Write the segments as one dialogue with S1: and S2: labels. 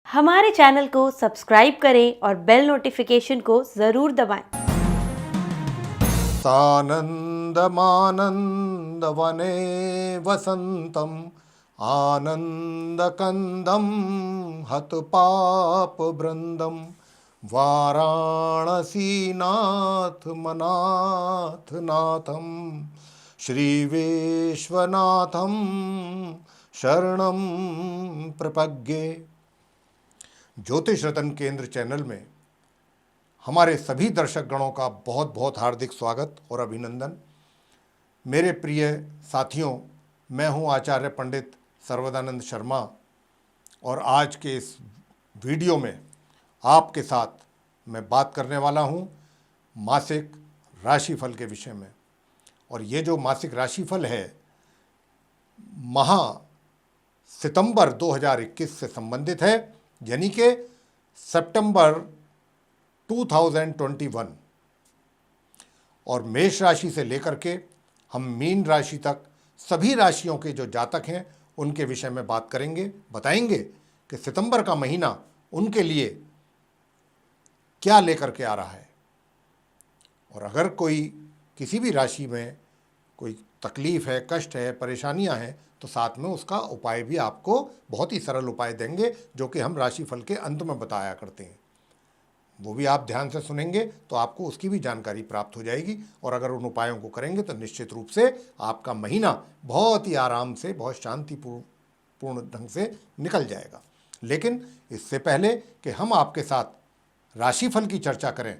S1: हमारे चैनल को सब्सक्राइब करें और बेल नोटिफिकेशन को ज़रूर दबाएं।
S2: सानन्दमानन्दवने वसन्तं आनन्दकन्दं हतपापवृन्दं वाराणसीनाथमनाथनाथं श्रीविश्वनाथं शरणं प्रपद्ये। ज्योतिष रतन केंद्र चैनल में हमारे सभी दर्शक गणों का बहुत बहुत हार्दिक स्वागत और अभिनंदन। मेरे प्रिय साथियों, मैं हूं आचार्य पंडित सर्वदानंद शर्मा और आज के इस वीडियो में आपके साथ मैं बात करने वाला हूं मासिक राशिफल के विषय में। और ये जो मासिक राशिफल है माह सितंबर 2021 से संबंधित है, यानी कि सितंबर 2021, और मेष राशि से लेकर के हम मीन राशि तक सभी राशियों के जो जातक हैं उनके विषय में बात करेंगे, बताएंगे कि सितंबर का महीना उनके लिए क्या लेकर के आ रहा है। और अगर कोई किसी भी राशि में कोई तकलीफ़ है, कष्ट है, परेशानियां हैं, तो साथ में उसका उपाय भी आपको बहुत ही सरल उपाय देंगे जो कि हम राशिफल के अंत में बताया करते हैं। वो भी आप ध्यान से सुनेंगे तो आपको उसकी भी जानकारी प्राप्त हो जाएगी। और अगर उन उपायों को करेंगे तो निश्चित रूप से आपका महीना बहुत ही आराम से, बहुत शांतिपूर्ण ढंग से निकल जाएगा। लेकिन इससे पहले कि हम आपके साथ राशिफल की चर्चा करें,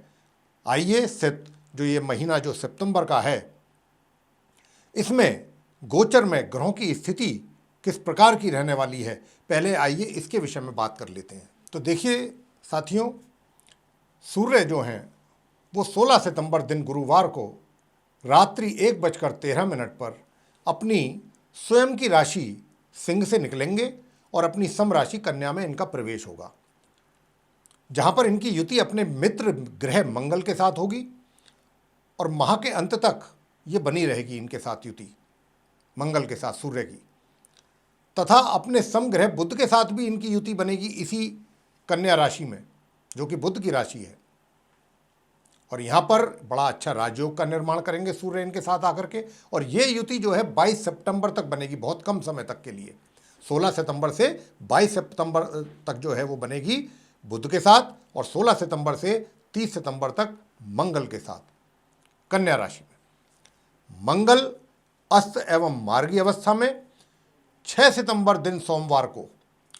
S2: आइए जो ये महीना जो सितंबर का है, इसमें गोचर में ग्रहों की स्थिति किस प्रकार की रहने वाली है, पहले आइए इसके विषय में बात कर लेते हैं। तो देखिए साथियों, सूर्य जो हैं वो 16 सितंबर दिन गुरुवार को रात्रि 1:13 पर अपनी स्वयं की राशि सिंह से निकलेंगे और अपनी सम राशि कन्या में इनका प्रवेश होगा, जहां पर इनकी युति अपने मित्र ग्रह मंगल के साथ होगी और माह के अंत तक ये बनी रहेगी इनके साथ युति, मंगल के साथ सूर्य की, तथा अपने समग्रह बुध के साथ भी इनकी युति बनेगी इसी कन्या राशि में, जो कि बुध की राशि है। और यहाँ पर बड़ा अच्छा राजयोग का निर्माण करेंगे सूर्य इनके साथ आकर के। और ये युति जो है 22 सितंबर तक बनेगी, बहुत कम समय तक के लिए। 16 सितंबर से 22 सितंबर तक जो है वो बनेगी बुध के साथ, और 16 सितंबर से 30 सितंबर तक मंगल के साथ कन्या राशि में। मंगल अस्त एवं मार्गी अवस्था में 6 सितंबर दिन सोमवार को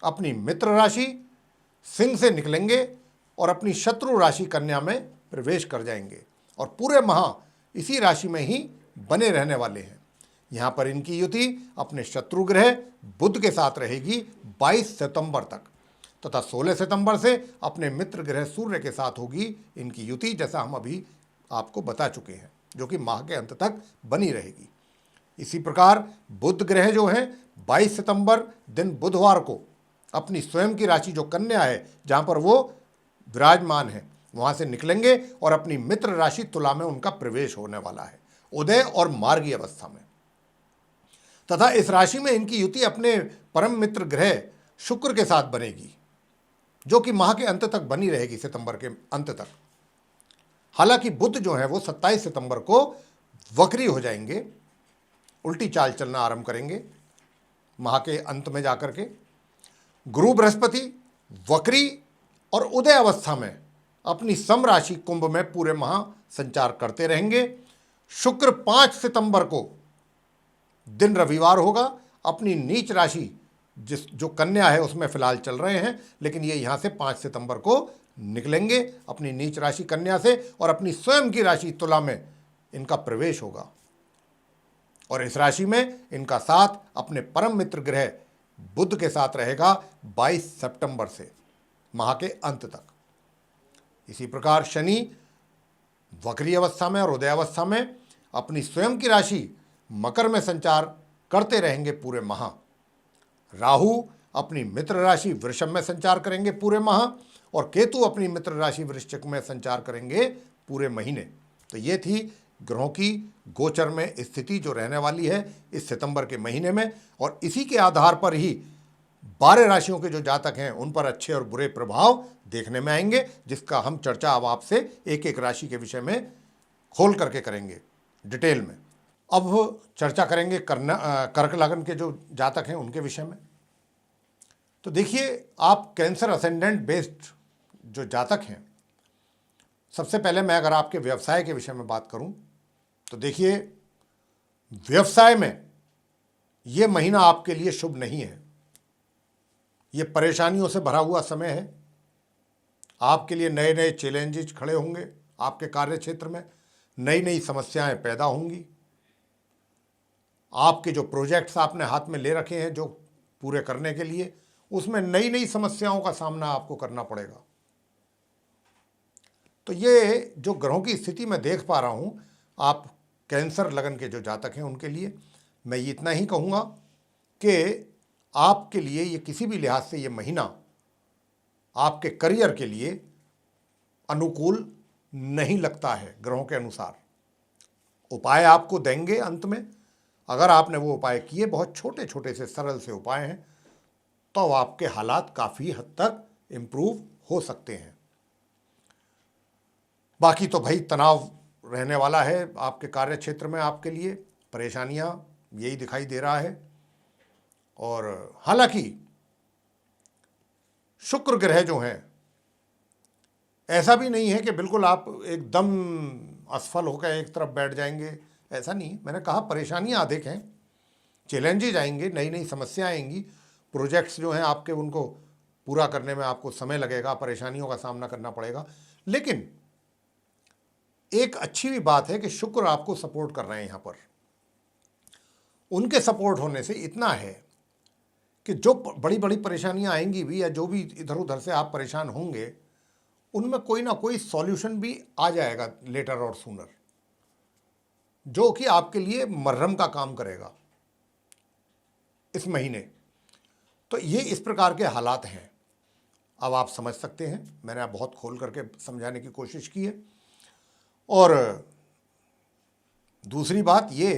S2: अपनी मित्र राशि सिंह से निकलेंगे और अपनी शत्रु राशि कन्या में प्रवेश कर जाएंगे और पूरे माह इसी राशि में ही बने रहने वाले हैं। यहाँ पर इनकी युति अपने शत्रु ग्रह बुध के साथ रहेगी 22 सितंबर तक, तथा 16 सितंबर से अपने मित्र ग्रह सूर्य के साथ होगी इनकी युति, जैसा हम अभी आपको बता चुके हैं, जो कि माह के अंत तक बनी रहेगी। इसी प्रकार बुध ग्रह जो है 22 सितंबर दिन बुधवार को अपनी स्वयं की राशि जो कन्या है, जहाँ पर वो विराजमान है, वहाँ से निकलेंगे और अपनी मित्र राशि तुला में उनका प्रवेश होने वाला है उदय और मार्गी अवस्था में। तथा इस राशि में इनकी युति अपने परम मित्र ग्रह शुक्र के साथ बनेगी, जो कि माह के अंत तक बनी रहेगी, सितंबर के अंत तक। हालांकि बुध जो है वो 27 सितंबर को वक्री हो जाएंगे, उल्टी चाल चलना आरंभ करेंगे माह के अंत में जाकर के। गुरु बृहस्पति वक्री और उदय अवस्था में अपनी सम राशि कुंभ में पूरे माह संचार करते रहेंगे। शुक्र 5 सितंबर को दिन रविवार होगा, अपनी नीच राशि जो कन्या है उसमें फिलहाल चल रहे हैं, लेकिन ये यहाँ से 5 सितंबर को निकलेंगे अपनी नीच राशि कन्या से और अपनी स्वयं की राशि तुला में इनका प्रवेश होगा। और इस राशि में इनका साथ अपने परम मित्र ग्रह बुध के साथ रहेगा 22 सितंबर से माह के अंत तक। इसी प्रकार शनि वक्री अवस्था में और उदय अवस्था में अपनी स्वयं की राशि मकर में संचार करते रहेंगे पूरे माह। राहु अपनी मित्र राशि वृषभ में संचार करेंगे पूरे माह और केतु अपनी मित्र राशि वृश्चिक में संचार करेंगे पूरे महीने। तो ये थी ग्रहों की गोचर में स्थिति जो रहने वाली है इस सितंबर के महीने में, और इसी के आधार पर ही 12 राशियों के जो जातक हैं उन पर अच्छे और बुरे प्रभाव देखने में आएंगे, जिसका हम चर्चा अब आपसे एक एक राशि के विषय में खोल करके करेंगे डिटेल में। अब चर्चा करेंगे कर्क लगन के जो जातक हैं उनके विषय में। तो देखिए, आप कैंसर असेंडेंट बेस्ड जो जातक हैं, सबसे पहले मैं अगर आपके व्यवसाय के विषय में बात करूं तो देखिए, व्यवसाय में ये महीना आपके लिए शुभ नहीं है। ये परेशानियों से भरा हुआ समय है। आपके लिए नए नए चैलेंजेस खड़े होंगे, आपके कार्य क्षेत्र में नई नई समस्याएं पैदा होंगी। आपके जो प्रोजेक्ट्स आपने हाथ में ले रखे हैं जो पूरे करने के लिए, उसमें नई नई समस्याओं का सामना आपको करना पड़ेगा। तो ये जो ग्रहों की स्थिति मैं देख पा रहा हूँ, आप कैंसर लगन के जो जातक हैं उनके लिए मैं ये इतना ही कहूँगा कि आपके लिए ये किसी भी लिहाज से ये महीना आपके करियर के लिए अनुकूल नहीं लगता है। ग्रहों के अनुसार उपाय आपको देंगे अंत में, अगर आपने वो उपाय किए, बहुत छोटे छोटे से सरल से उपाय हैं, तो आपके हालात काफ़ी हद तक इम्प्रूव हो सकते हैं। बाकी तो भाई तनाव रहने वाला है आपके कार्य क्षेत्र में, आपके लिए परेशानियां यही दिखाई दे रहा है। और हालांकि शुक्र ग्रह जो हैं, ऐसा भी नहीं है कि बिल्कुल आप एकदम असफल होकर एक तरफ बैठ जाएंगे, ऐसा नहीं। मैंने कहा परेशानियां अधिक हैं, चैलेंजेज आएंगे, नई नई समस्याएं आएंगी, प्रोजेक्ट्स जो हैं आपके उनको पूरा करने में आपको समय लगेगा, परेशानियों का सामना करना पड़ेगा। लेकिन एक अच्छी भी बात है कि शुक्र आपको सपोर्ट कर रहे हैं यहाँ पर। उनके सपोर्ट होने से इतना है कि जो बड़ी बड़ी परेशानियां आएंगी भी, या जो भी इधर उधर से आप परेशान होंगे, उनमें कोई ना कोई सॉल्यूशन भी आ जाएगा लेटर और सूनर, जो कि आपके लिए मरहम का काम करेगा इस महीने। तो ये इस प्रकार के हालात हैं। अब आप समझ सकते हैं, मैंने आप बहुत खोल करके समझाने की कोशिश की है। और दूसरी बात ये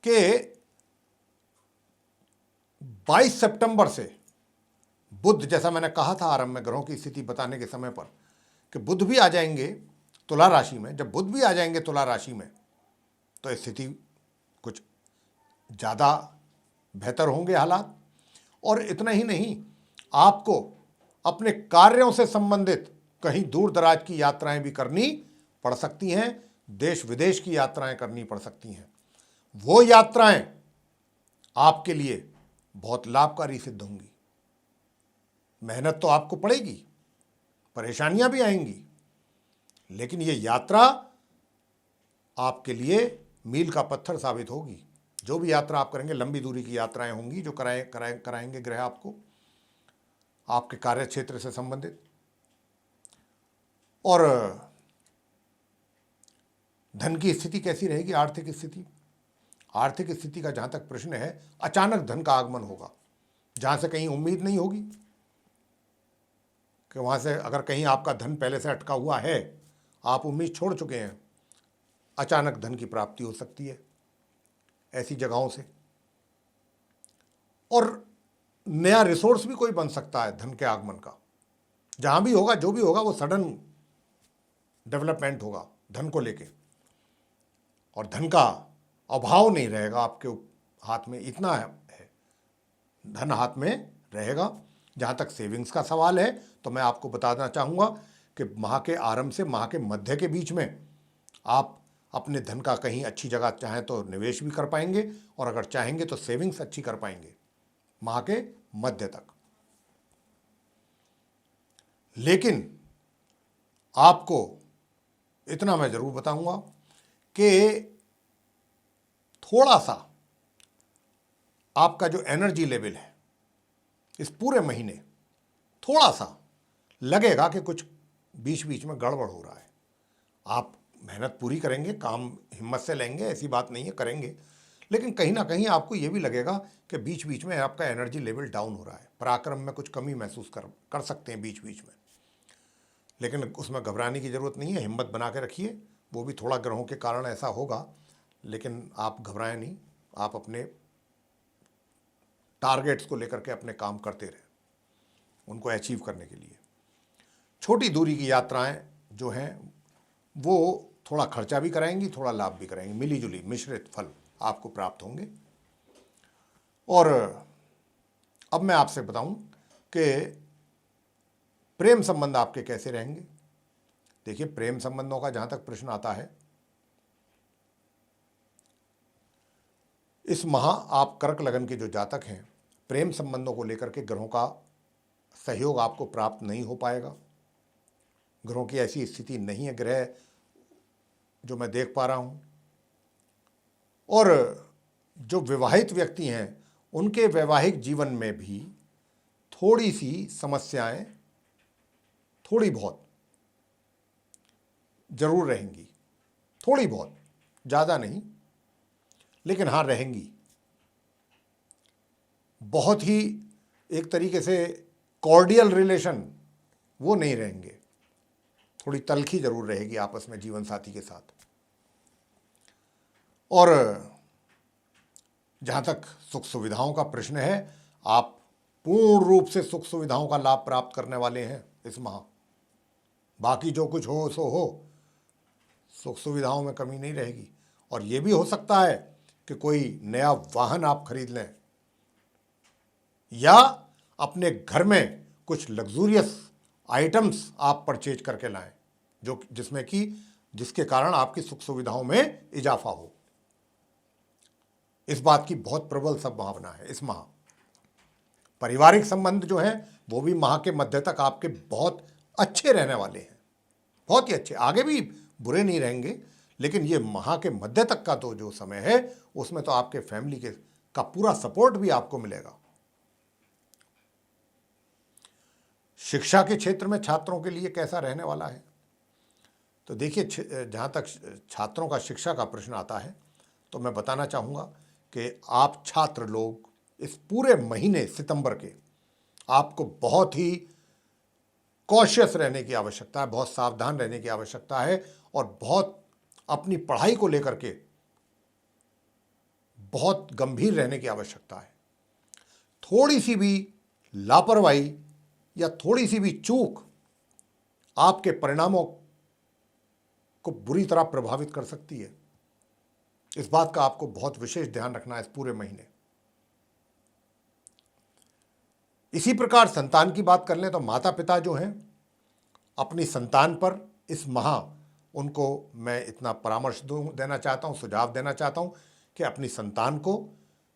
S2: कि 22 सितंबर से बुध, जैसा मैंने कहा था आरंभ में ग्रहों की स्थिति बताने के समय पर, कि बुध भी आ जाएंगे तुला राशि में। जब बुध भी आ जाएंगे तुला राशि में तो स्थिति कुछ ज़्यादा बेहतर होंगे हालात। और इतना ही नहीं, आपको अपने कार्यों से संबंधित कहीं दूर दराज की यात्राएं भी करनी पड़ सकती हैं, देश विदेश की यात्राएं करनी पड़ सकती हैं। वो यात्राएं आपके लिए बहुत लाभकारी सिद्ध होंगी। मेहनत तो आपको पड़ेगी, परेशानियां भी आएंगी, लेकिन ये यात्रा आपके लिए मील का पत्थर साबित होगी। जो भी यात्रा आप करेंगे, लंबी दूरी की यात्राएं होंगी जो कराएंगे ग्रह आपको, आपके कार्य क्षेत्र से संबंधित। और धन की स्थिति कैसी रहेगी? आर्थिक स्थिति, आर्थिक स्थिति का जहाँ तक प्रश्न है, अचानक धन का आगमन होगा जहाँ से कहीं उम्मीद नहीं होगी कि वहाँ से, अगर कहीं आपका धन पहले से अटका हुआ है, आप उम्मीद छोड़ चुके हैं, अचानक धन की प्राप्ति हो सकती है ऐसी जगहों से। और नया रिसोर्स भी कोई बन सकता है धन के आगमन का। जहाँ भी होगा, जो भी होगा, वो सडन डेवलपमेंट होगा धन को लेके, और धन का अभाव नहीं रहेगा आपके हाथ में, इतना है, धन हाथ में रहेगा। जहाँ तक सेविंग्स का सवाल है, तो मैं आपको बताना चाहूँगा कि माह के आरंभ से माह के मध्य के बीच में आप अपने धन का कहीं अच्छी जगह चाहें तो निवेश भी कर पाएंगे, और अगर चाहेंगे तो सेविंग्स अच्छी कर पाएंगे माह के मध्य तक। लेकिन आपको इतना मैं ज़रूर बताऊंगा कि थोड़ा सा आपका जो एनर्जी लेवल है इस पूरे महीने, थोड़ा सा लगेगा कि कुछ बीच बीच में गड़बड़ हो रहा है। आप मेहनत पूरी करेंगे, काम हिम्मत से लेंगे, ऐसी बात नहीं है, करेंगे, लेकिन कहीं ना कहीं आपको ये भी लगेगा कि बीच बीच में आपका एनर्जी लेवल डाउन हो रहा है, पराक्रम में कुछ कमी महसूस कर सकते हैं बीच बीच में। लेकिन उसमें घबराने की ज़रूरत नहीं है, हिम्मत बना के रखिए। वो भी थोड़ा ग्रहों के कारण ऐसा होगा, लेकिन आप घबराएं नहीं। आप अपने टारगेट्स को लेकर के अपने काम करते रहें, उनको अचीव करने के लिए। छोटी दूरी की यात्राएं जो हैं वो थोड़ा खर्चा भी कराएंगी, थोड़ा लाभ भी कराएंगी, मिली जुली मिश्रित फल आपको प्राप्त होंगे। और अब मैं आपसे बताऊं कि प्रेम संबंध आपके कैसे रहेंगे। देखिए, प्रेम संबंधों का जहां तक प्रश्न आता है, इस माह आप कर्क लगन के जो जातक हैं, प्रेम संबंधों को लेकर के ग्रहों का सहयोग आपको प्राप्त नहीं हो पाएगा। ग्रहों की ऐसी स्थिति नहीं है, ग्रह जो मैं देख पा रहा हूं। और जो विवाहित व्यक्ति हैं, उनके वैवाहिक जीवन में भी थोड़ी सी समस्याएं, थोड़ी बहुत जरूर रहेंगी, थोड़ी बहुत, ज़्यादा नहीं, लेकिन हाँ रहेंगी। बहुत ही एक तरीके से कॉर्डियल रिलेशन वो नहीं रहेंगे, थोड़ी तलखी जरूर रहेगी आपस में जीवन साथी के साथ। और जहाँ तक सुख सुविधाओं का प्रश्न है, आप पूर्ण रूप से सुख सुविधाओं का लाभ प्राप्त करने वाले हैं इस माह। बाकी जो कुछ हो सो हो, सुख सुविधाओं में कमी नहीं रहेगी। और ये भी हो सकता है कि कोई नया वाहन आप खरीद लें, या अपने घर में कुछ लग्जूरियस आइटम्स आप परचेज करके लाएं, जो जिसके कारण आपकी सुख सुविधाओं में इजाफा हो। इस बात की बहुत प्रबल संभावना है इस माह। पारिवारिक संबंध जो हैं वो भी माह के मध्य तक आपके बहुत अच्छे रहने वाले हैं, बहुत ही अच्छे, आगे भी बुरे नहीं रहेंगे, लेकिन ये माह के मध्य तक का तो जो समय है उसमें तो आपके फैमिली का पूरा सपोर्ट भी आपको मिलेगा। शिक्षा के क्षेत्र में छात्रों के लिए कैसा रहने वाला है? तो देखिए, जहाँ तक छात्रों का शिक्षा का प्रश्न आता है, तो मैं बताना चाहूँगा कि आप छात्र लोग इस पूरे महीने सितंबर के आपको बहुत ही कॉशियस रहने की आवश्यकता है, बहुत सावधान रहने की आवश्यकता है, और बहुत अपनी पढ़ाई को लेकर के बहुत गंभीर रहने की आवश्यकता है। थोड़ी सी भी लापरवाही या थोड़ी सी भी चूक आपके परिणामों को बुरी तरह प्रभावित कर सकती है। इस बात का आपको बहुत विशेष ध्यान रखना है इस पूरे महीने। इसी प्रकार संतान की बात कर लें तो माता पिता जो हैं, अपनी संतान पर इस माह उनको मैं इतना परामर्श देना चाहता हूँ, सुझाव देना चाहता हूँ कि अपनी संतान को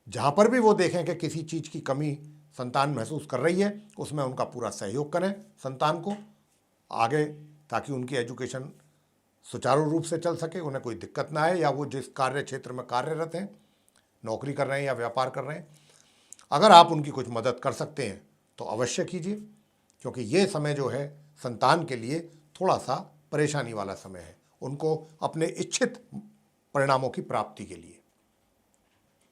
S2: जहाँ पर भी वो देखें कि किसी चीज़ की कमी संतान महसूस कर रही है, उसमें उनका पूरा सहयोग करें संतान को आगे, ताकि उनकी एजुकेशन सुचारू रूप से चल सके, उन्हें कोई दिक्कत ना आए, या वो जिस कार्य क्षेत्र में कार्यरत हैं, नौकरी कर रहे हैं या व्यापार कर रहे हैं, अगर आप उनकी कुछ मदद कर सकते हैं तो अवश्य कीजिए, क्योंकि ये समय जो है संतान के लिए थोड़ा सा परेशानी वाला समय है, उनको अपने इच्छित परिणामों की प्राप्ति के लिए।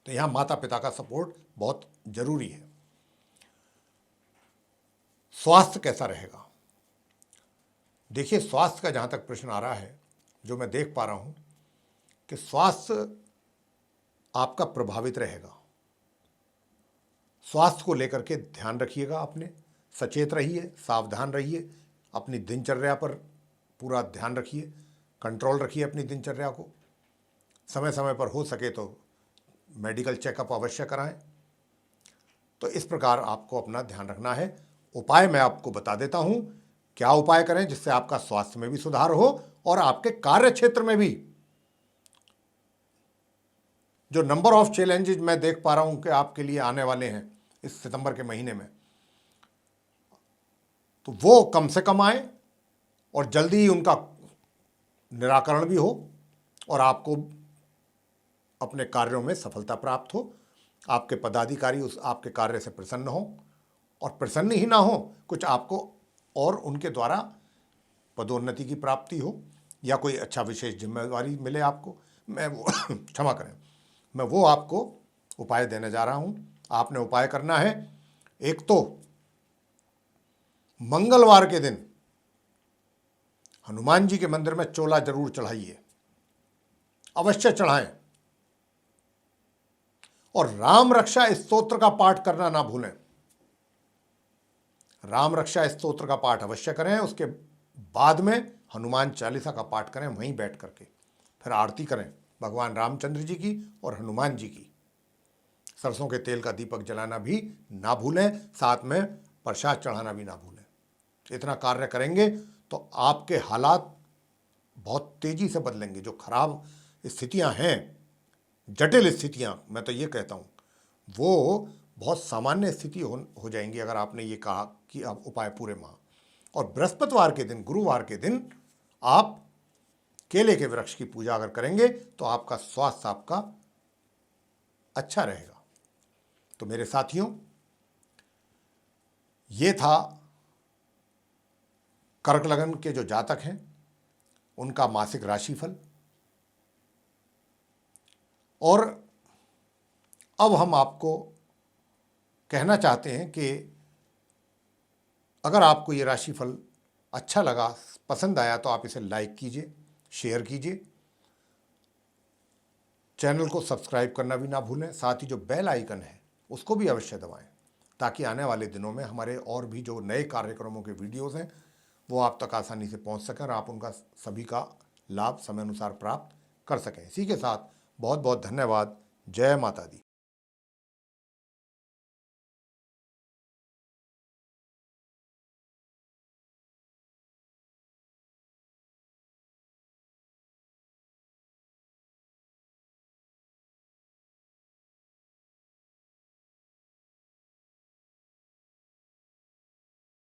S2: तो यहाँ माता पिता का सपोर्ट बहुत जरूरी है। स्वास्थ्य कैसा रहेगा? देखिए, स्वास्थ्य का जहाँ तक प्रश्न आ रहा है, जो मैं देख पा रहा हूँ कि स्वास्थ्य आपका प्रभावित रहेगा। स्वास्थ्य को लेकर के ध्यान रखिएगा, अपने सचेत रहिए, सावधान रहिए, अपनी दिनचर्या पर पूरा ध्यान रखिए, कंट्रोल रखिए अपनी दिनचर्या को। समय समय पर हो सके तो मेडिकल चेकअप अवश्य कराएं। तो इस प्रकार आपको अपना ध्यान रखना है। उपाय मैं आपको बता देता हूं, क्या उपाय करें जिससे आपका स्वास्थ्य में भी सुधार हो और आपके कार्य क्षेत्र में भी जो नंबर ऑफ चैलेंजेस मैं देख पा रहा हूं कि आपके लिए आने वाले हैं इस सितंबर के महीने में, तो वो कम से कम आए और जल्दी ही उनका निराकरण भी हो और आपको अपने कार्यों में सफलता प्राप्त हो, आपके पदाधिकारी उस आपके कार्य से प्रसन्न हो, और प्रसन्न ही ना हो, कुछ आपको और उनके द्वारा पदोन्नति की प्राप्ति हो या कोई अच्छा विशेष जिम्मेदारी मिले आपको, मैं वो क्षमा करें, मैं वो आपको उपाय देने जा रहा हूं। आपने उपाय करना है, एक तो मंगलवार के दिन हनुमान जी के मंदिर में चोला जरूर चढ़ाइए, अवश्य चढ़ाएं। और राम रक्षा स्तोत्र का पाठ करना ना भूलें। राम रक्षा स्तोत्र का पाठ अवश्य करें, उसके बाद में हनुमान चालीसा का पाठ करें वहीं बैठ करके, फिर आरती करें भगवान रामचंद्र जी की और हनुमान जी की। सरसों के तेल का दीपक जलाना भी ना भूलें, साथ में प्रसाद चढ़ाना भी ना भूलें। इतना कार्य करेंगे तो आपके हालात बहुत तेजी से बदलेंगे। जो खराब स्थितियां हैं, जटिल स्थितियां, मैं तो ये कहता हूं, वो बहुत सामान्य स्थिति हो जाएंगी अगर आपने ये कहा कि आप उपाय पूरे माह। और बृहस्पतिवार के दिन, गुरुवार के दिन आप केले के वृक्ष की पूजा अगर करेंगे तो आपका स्वास्थ्य आपका अच्छा रहेगा। तो मेरे साथियों, ये था कर्क लगन के जो जातक हैं उनका मासिक राशिफल। और अब हम आपको कहना चाहते हैं कि अगर आपको ये राशिफल अच्छा लगा, पसंद आया, तो आप इसे लाइक कीजिए, शेयर कीजिए, चैनल को सब्सक्राइब करना भी ना भूलें। साथ ही जो बेल आइकन है उसको भी अवश्य दबाएं, ताकि आने वाले दिनों में हमारे और भी जो नए कार्यक्रमों के वीडियोस हैं वो आप तक आसानी से पहुंच सकें और आप उनका सभी का लाभ समय अनुसार प्राप्त कर सकें। इसी के साथ बहुत बहुत धन्यवाद। जय माता दी।